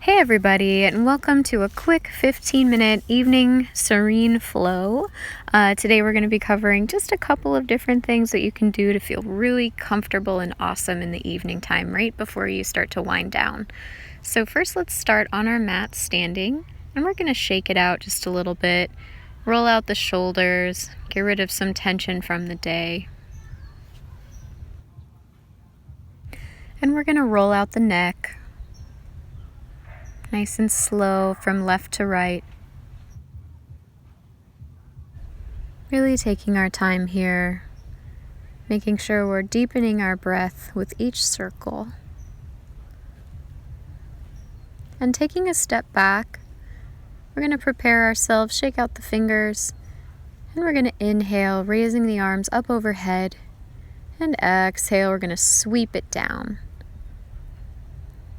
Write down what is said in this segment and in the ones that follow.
Hey everybody, and welcome to a quick 15-minute evening serene flow. Today we're going to be covering just a couple of different things that you can do to feel really comfortable and awesome in the evening time right before you start to wind down. So first let's start on our mat standing, and we're going to shake it out just a little bit, roll out the shoulders, get rid of some tension from the day. And we're going to roll out the neck. Nice and slow from left to right. Really taking our time here, making sure we're deepening our breath with each circle. And taking a step back, we're going to prepare ourselves, shake out the fingers, and we're going to inhale, raising the arms up overhead, and exhale, we're going to sweep it down.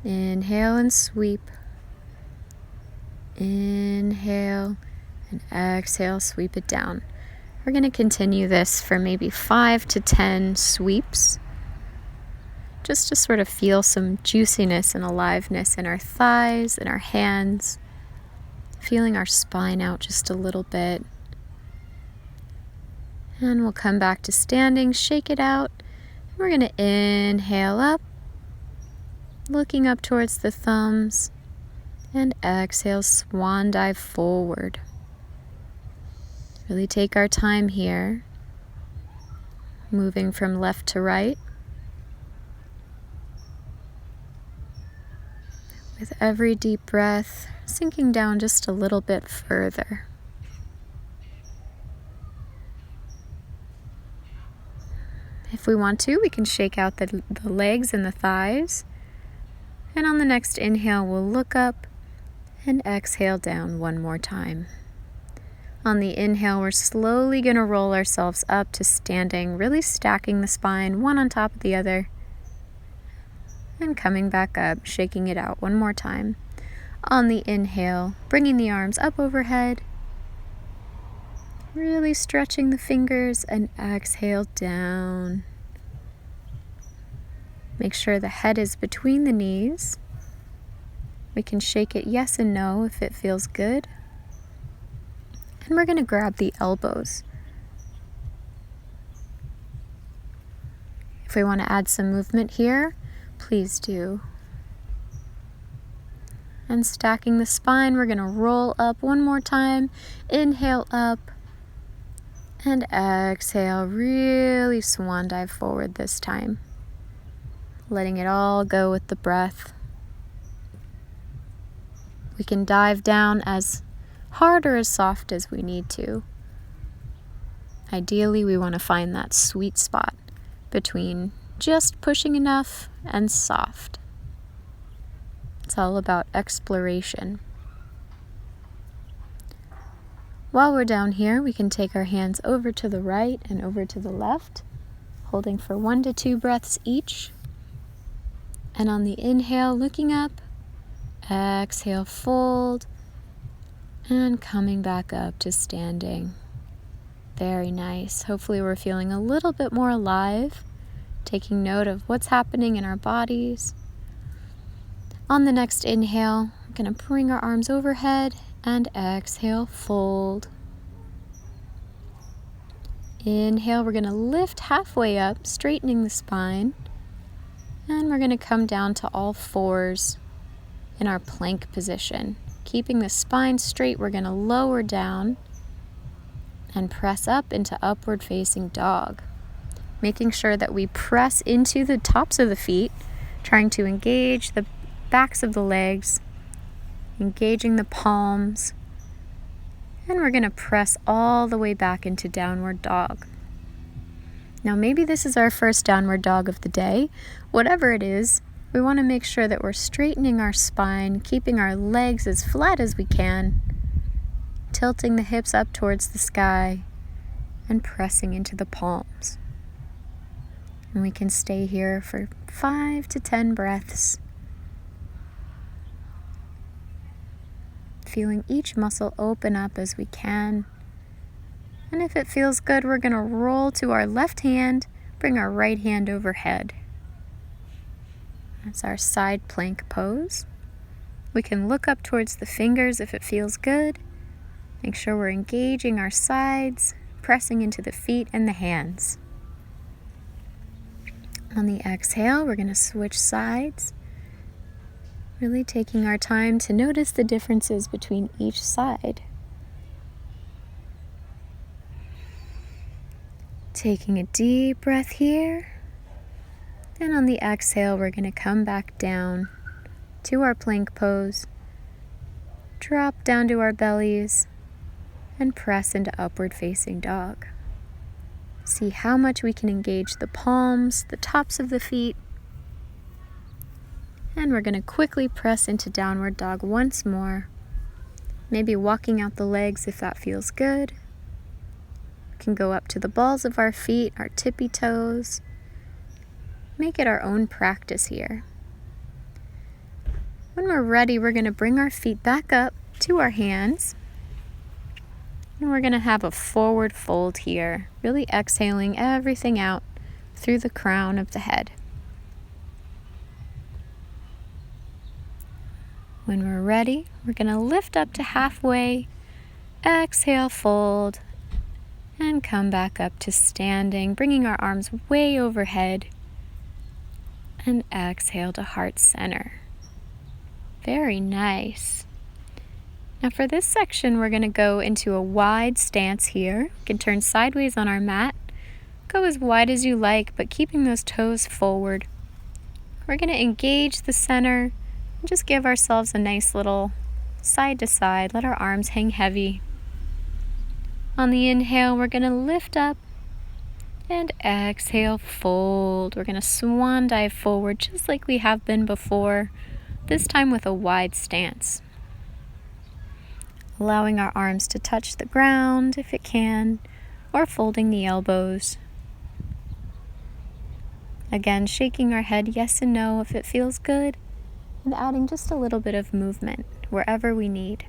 Inhale and sweep. Inhale and exhale, sweep it down. We're going to continue this for maybe 5 to 10 sweeps, just to sort of feel some juiciness and aliveness in our thighs and our hands, feeling our spine out just a little bit. And we'll come back to standing, shake it out. We're going to inhale up, looking up towards the thumbs. And exhale, swan dive forward. Really take our time here, moving from left to right. With every deep breath, sinking down just a little bit further. If we want to, we can shake out the legs and the thighs. And on the next inhale, we'll look up and exhale down one more time. On the inhale, we're slowly going to roll ourselves up to standing, really stacking the spine one on top of the other. And coming back up, shaking it out one more time. On the inhale, bringing the arms up overhead, really stretching the fingers, and exhale down. Make sure the head is between the knees. We can shake it yes and no if it feels good. And we're going to grab the elbows. If we want to add some movement here, please do. And stacking the spine, we're going to roll up one more time. Inhale up. And exhale, really swan dive forward this time. Letting it all go with the breath. We can dive down as hard or as soft as we need to. Ideally, we want to find that sweet spot between just pushing enough and soft. It's all about exploration. While we're down here, we can take our hands over to the right and over to the left, holding for 1 to 2 breaths each. And on the inhale, looking up, exhale, fold, and coming back up to standing. Very nice. Hopefully we're feeling a little bit more alive, taking note of what's happening in our bodies. On the next inhale, we're going to bring our arms overhead and exhale, fold. Inhale, we're going to lift halfway up, straightening the spine, and we're going to come down to all fours in our plank position. Keeping the spine straight, we're going to lower down and press up into upward facing dog. Making sure that we press into the tops of the feet, trying to engage the backs of the legs, engaging the palms, and we're going to press all the way back into downward dog. Now maybe this is our first downward dog of the day. Whatever it is, we want to make sure that we're straightening our spine, keeping our legs as flat as we can, tilting the hips up towards the sky, and pressing into the palms. And we can stay here for 5 to 10 breaths, feeling each muscle open up as we can. And if it feels good, we're going to roll to our left hand, bring our right hand overhead. That's our side plank pose. We can look up towards the fingers if it feels good. Make sure we're engaging our sides, pressing into the feet and the hands. On the exhale, we're going to switch sides, really taking our time to notice the differences between each side. Taking a deep breath here, and on the exhale, we're going to come back down to our plank pose, drop down to our bellies, and press into upward facing dog. See how much we can engage the palms, the tops of the feet, and we're going to quickly press into downward dog once more, maybe walking out the legs if that feels good. We can go up to the balls of our feet, our tippy toes. Make it our own practice here. When we're ready, we're going to bring our feet back up to our hands. And we're going to have a forward fold here, really exhaling everything out through the crown of the head. When we're ready, we're going to lift up to halfway, exhale, fold, and come back up to standing, bringing our arms way overhead, and exhale to heart center. Very nice. Now for this section, we're going to go into a wide stance here. You can turn sideways on our mat. Go as wide as you like, but keeping those toes forward. We're going to engage the center and just give ourselves a nice little side to side. Let our arms hang heavy. On the inhale, we're going to lift up, and exhale, fold. We're going to swan dive forward just like we have been before, this time with a wide stance. Allowing our arms to touch the ground if it can, or folding the elbows. Again, shaking our head yes and no if it feels good, and adding just a little bit of movement wherever we need.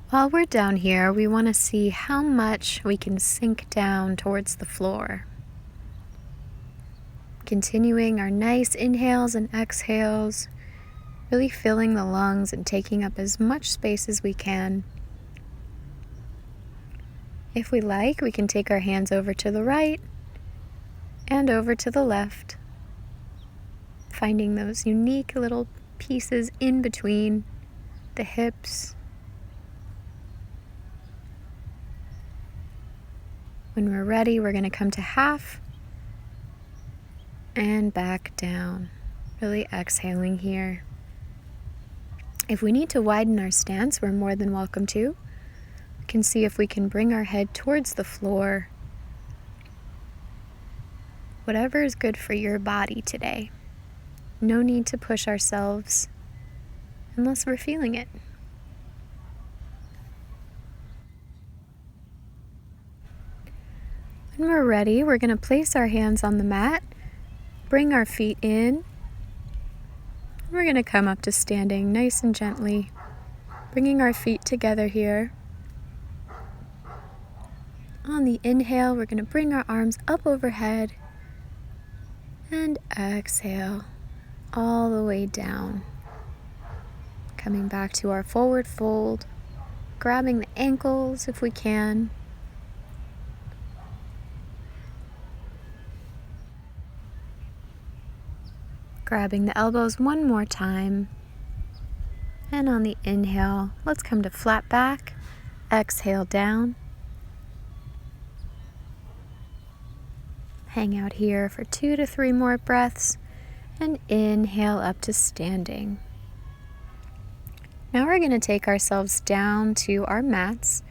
While we're down here, we want to see how much we can sink down towards the floor. Continuing our nice inhales and exhales, really filling the lungs and taking up as much space as we can. If we like, we can take our hands over to the right and over to the left, finding those unique little pieces in between the hips. When we're ready, we're going to come to half and back down, really exhaling here. If we need to widen our stance, we're more than welcome to. We can see if we can bring our head towards the floor. Whatever is good for your body today. No need to push ourselves unless we're feeling it. When we're ready, we're going to place our hands on the mat, bring our feet in. We're going to come up to standing nice and gently, bringing our feet together here. On the inhale, we're going to bring our arms up overhead, and exhale all the way down. Coming back to our forward fold, grabbing the ankles if we can. Grabbing the elbows one more time. And on the inhale, let's come to flat back. Exhale down. Hang out here for 2 to 3 more breaths. And inhale up to standing. Now we're going to take ourselves down to our mats.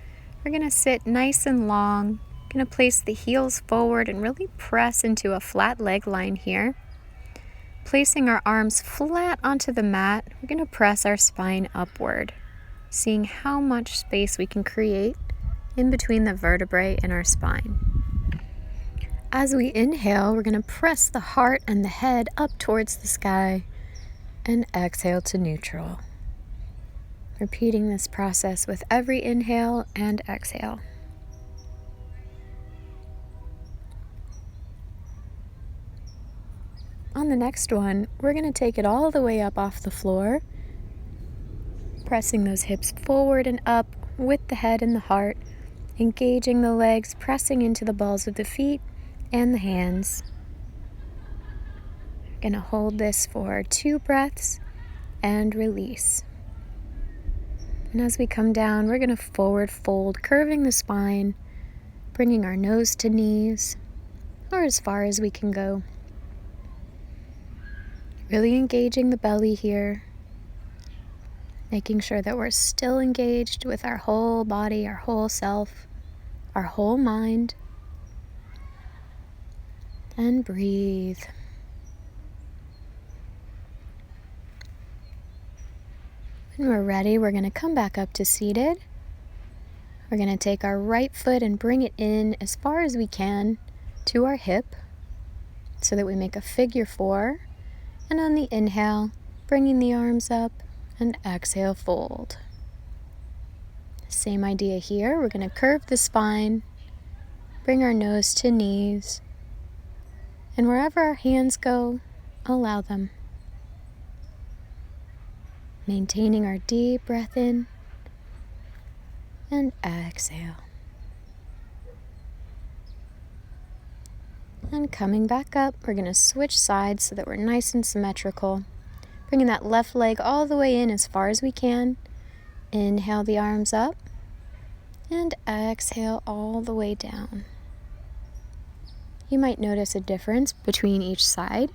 We're going to sit nice and long. Going to place the heels forward and really press into a flat leg line here. Placing our arms flat onto the mat, we're going to press our spine upward, seeing how much space we can create in between the vertebrae in our spine. As we inhale, we're going to press the heart and the head up towards the sky and exhale to neutral. Repeating this process with every inhale and exhale. the next one, we're going to take it all the way up off the floor, pressing those hips forward and up with the head and the heart, engaging the legs, pressing into the balls of the feet and the hands. We're going to hold this for 2 breaths and release. And as we come down, we're going to forward fold, curving the spine, bringing our nose to knees, or as far as we can go. Really engaging the belly here, making sure that we're still engaged with our whole body, our whole self, our whole mind. And breathe. When we're ready, we're going to come back up to seated. We're going to take our right foot and bring it in as far as we can to our hip so that we make a figure 4. And on the inhale, bringing the arms up, and exhale, fold. Same idea here. We're going to curve the spine, bring our nose to knees, and wherever our hands go, allow them. Maintaining our deep breath in and exhale. And coming back up, we're going to switch sides so that we're nice and symmetrical. Bringing that left leg all the way in as far as we can. Inhale the arms up and exhale all the way down. You might notice a difference between each side.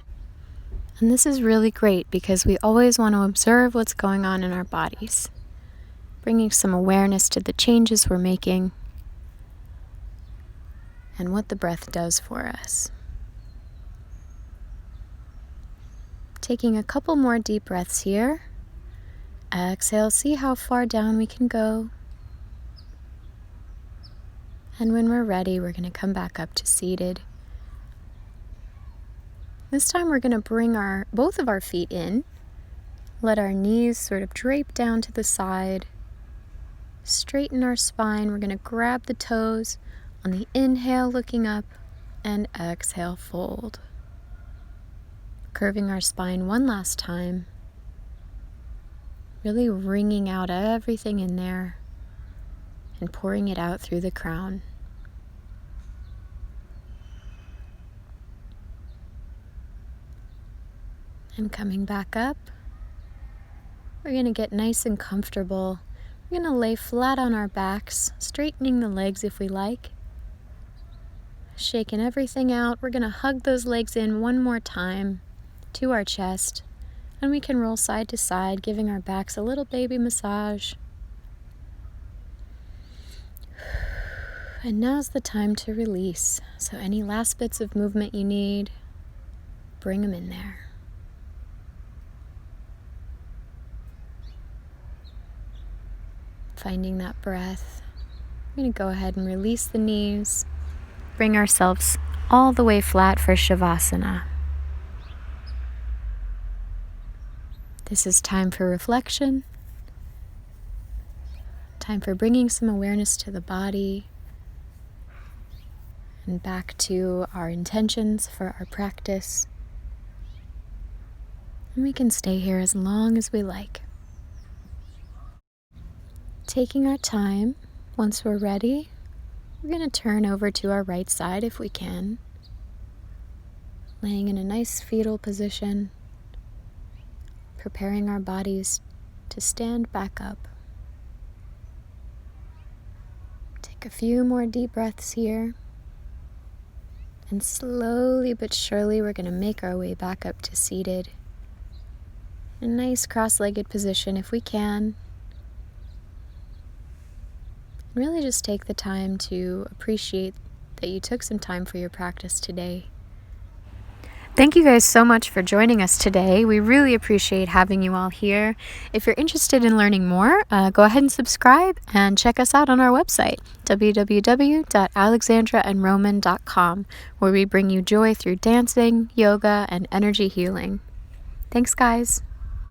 And this is really great because we always want to observe what's going on in our bodies. Bringing some awareness to the changes we're making and what the breath does for us. Taking a couple more deep breaths here. Exhale, see how far down we can go. And when we're ready, we're going to come back up to seated. This time we're going to bring both of our feet in. Let our knees sort of drape down to the side. Straighten our spine. We're going to grab the toes. On the inhale, looking up, and exhale, fold. Curving our spine one last time. Really wringing out everything in there and pouring it out through the crown. And coming back up, we're going to get nice and comfortable. We're going to lay flat on our backs, straightening the legs if we like. Shaking everything out. We're going to hug those legs in one more time to our chest. And we can roll side to side, giving our backs a little baby massage. And now's the time to release. So any last bits of movement you need, bring them in there. Finding that breath. We're going to go ahead and release the knees. Bring ourselves all the way flat for Shavasana. This is time for reflection. Time for bringing some awareness to the body and back to our intentions for our practice. And we can stay here as long as we like. Taking our time, once we're ready, we're going to turn over to our right side if we can. Laying in a nice fetal position, preparing our bodies to stand back up. Take a few more deep breaths here. And slowly but surely we're going to make our way back up to seated. A nice cross-legged position if we can. Really just take the time to appreciate that you took some time for your practice today. Thank you guys so much for joining us today. We really appreciate having you all here. If you're interested in learning more, go ahead and subscribe and check us out on our website, www.alexandraandroman.com, where we bring you joy through dancing, yoga, and energy healing. Thanks, guys.